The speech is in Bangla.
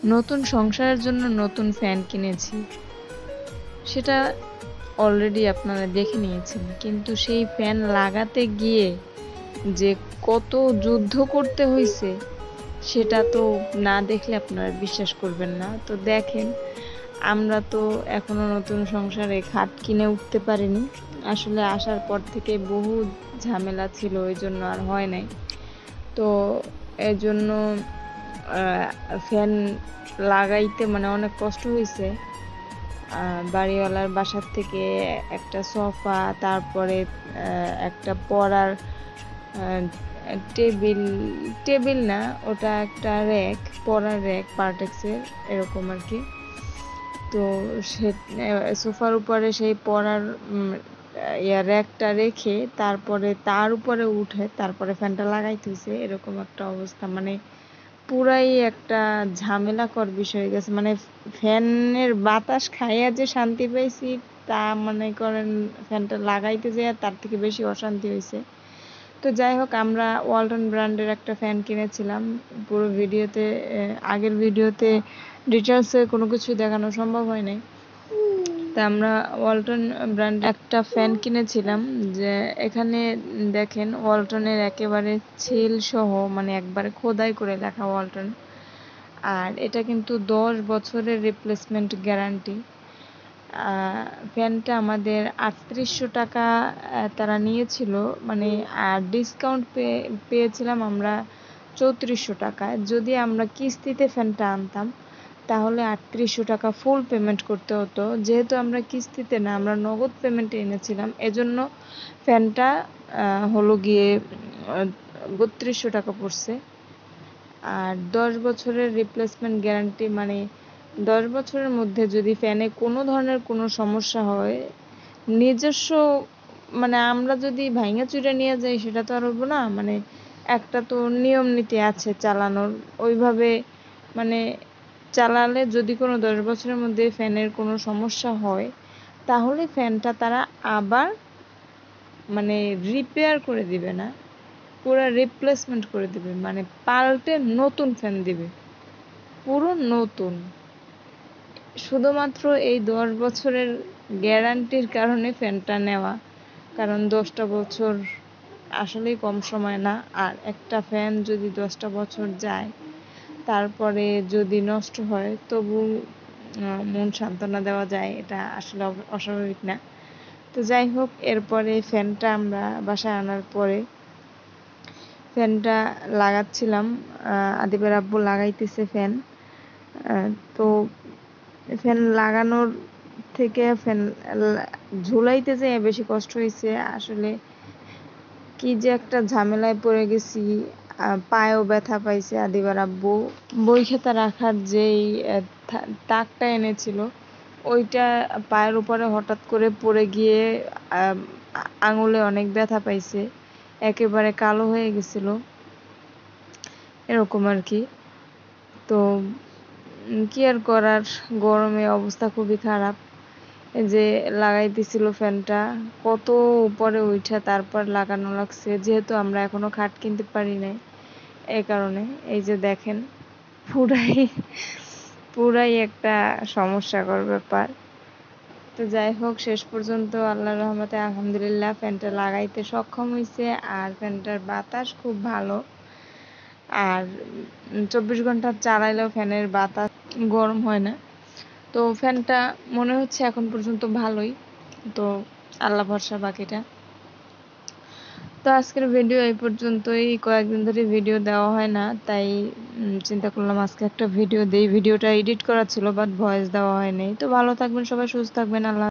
নতুন সংসারের জন্য নতুন ফ্যান কিনেছি, সেটা অলরেডি আপনারা দেখে নিয়েছেন, কিন্তু সেই ফ্যান লাগাতে গিয়ে যে কত যুদ্ধ করতে হয়েছে সেটা তো না দেখলে আপনারা বিশ্বাস করবেন না। তো দেখেন, আমরা তো এখনো নতুন সংসারে খাট কিনে উঠতে পারিনি। আসলে আসার পর থেকে বহু ঝামেলা ছিল, ওই জন্য আর হয় নাই। তো এর জন্য ফ্যান লাগাইতে মানে অনেক কষ্ট হয়েছে। বাড়িওয়ালার বাসার থেকে একটা সোফা, তারপরে একটা পড়ার টেবিল, টেবিল না ওটা একটা র্যাক, পড়ার র্যাক পার্টেক্সের এরকম আর কি। তো সে সোফার উপরে সেই পড়ার র্যাকটা রেখে তারপরে তার উপরে উঠে তারপরে ফ্যানটা লাগাইতে হয়েছে, এরকম একটা অবস্থা। মানে পুরাই একটা ঝামেলাকর বিষয় হয়ে গেছে। মানে ফ্যানের বাতাস খাইয়া যে শান্তি পাইছি, তা মনে করেন ফ্যানটা লাগাইতে যেয়ে তার থেকে বেশি অশান্তি হয়েছে। তো যাই হোক, আমরা ওয়ালটন ব্র্যান্ডের একটা ফ্যান কিনেছিলাম। পুরো ভিডিওতে, আগের ভিডিওতে ডিটেলসে কোনো কিছু দেখানো সম্ভব হয় নাই। তা আমরা ওয়ালটন ব্র্যান্ড একটা ফ্যান কিনেছিলাম। যে এখানে দেখেন ওয়ালটনের একেবারে সিল সহ, মানে একবারে খোদাই করে লেখা ওয়ালটন। আর এটা কিন্তু 10 বছরের রিপ্লেসমেন্ট গ্যারান্টি। ফ্যানটা আমাদের 3800 টাকা তারা নিয়েছিল, মানে আর ডিসকাউন্ট পেয়েছিলাম আমরা 3400 টাকায়। যদি আমরা কিস্তিতে ফ্যানটা আনতাম তাহলে 3800 টাকা ফুল পেমেন্ট করতে হতো। যেহেতু আমরা কিস্তিতে না, আমরা নগদ পেমেন্টে এনেছিলাম, এজন্য ফ্যানটা হলো গিয়ে 3200 টাকা পড়ছে। আর 10 বছরের রিপ্লেসমেন্ট গ্যারান্টি, মানে 10 বছরের মধ্যে যদি ফ্যানে কোনো ধরনের কোনো সমস্যা হয়, নিজস্ব মানে আমরা যদি ভাঙা চুরে নিয়ে যাই সেটা তো আর হইব না। মানে একটা তো নিয়ম নীতি আছে চালানোর, ওইভাবে মানে চালালে যদি কোনো 10 বছরের মধ্যে ফ্যানের কোনো সমস্যা হয় তাহলে ফ্যানটা তারা আবার মানে রিপেয়ার করে দিবে না, পুরো রিপ্লেসমেন্ট করে দিবে, মানে পাল্টে নতুন ফ্যান দিবে, পুরো নতুন। শুধুমাত্র এই 10 বছরের গ্যারান্টির কারণে ফ্যানটা নেওয়া, কারণ 10টা বছর আসলেই কম সময় না। আর একটা ফ্যান যদি 10টা বছর যায় তারপরে যদি নষ্ট হয় তবু মন সান্ত্বনা দেওয়া যায়, এটা আসলে অস্বাভাবিক না। তো যাই হোক, এরপরে ফ্যানটা আমরা বাসায় আনার পরে ফ্যানটা লাগাচ্ছিলাম, আদিবের আব্বু লাগাইতেছে ফ্যান। তো ফ্যান লাগানোর থেকে ফ্যান ঝুলাইতে যেয়ে বেশি কষ্ট হয়েছে। আসলে কি যে একটা ঝামেলায় পড়ে গেছি, পায়েও ব্যথা পাইছে। আদিবার আব্বু বই খাতা রাখার যেই তাকটা এনেছিল ওইটা পায়ের উপরে হঠাৎ করে পড়ে গিয়ে আঙুলে অনেক ব্যথা পাইছে, একেবারে কালো হয়ে গেছিল এরকম আর কি। তো কি আর করার, গরমে অবস্থা খুবই খারাপ। যে লাগাইতেছিল ফ্যানটা কত উপরে উঠা তারপর লাগানো লাগছে, যেহেতু আমরা এখনো খাট কিনতে পারি নাই, এই কারণে। এই যে দেখেন, পুরাই পুরাই একটা সমস্যাকর ব্যাপার। তো যাই হোক, শেষ পর্যন্ত আল্লাহর রহমতে আলহামদুলিল্লাহ ফ্যানটা লাগাইতে সক্ষম হয়েছে। আর ফ্যানটার বাতাস খুব ভালো। আর 24 ঘন্টা চালাইলেও ফ্যানের বাতাস গরম হয় না। তো ফ্যানটা মনে হচ্ছে এখন পর্যন্ত ভালোই। তো আল্লাহ ভরসা বাকিটা। তো আজকের ভিডিও এই পর্যন্তই। কয়েকদিন ধরে ভিডিও দেওয়া হয় না, তাই চিন্তা করলাম আজকে একটা ভিডিও দেই। ভিডিওটা এডিট করা ছিল বাট ভয়েস দেওয়া হয়নি। তো ভালো থাকবেন সবাই, সুস্থ থাকবেন। আল্লাহ।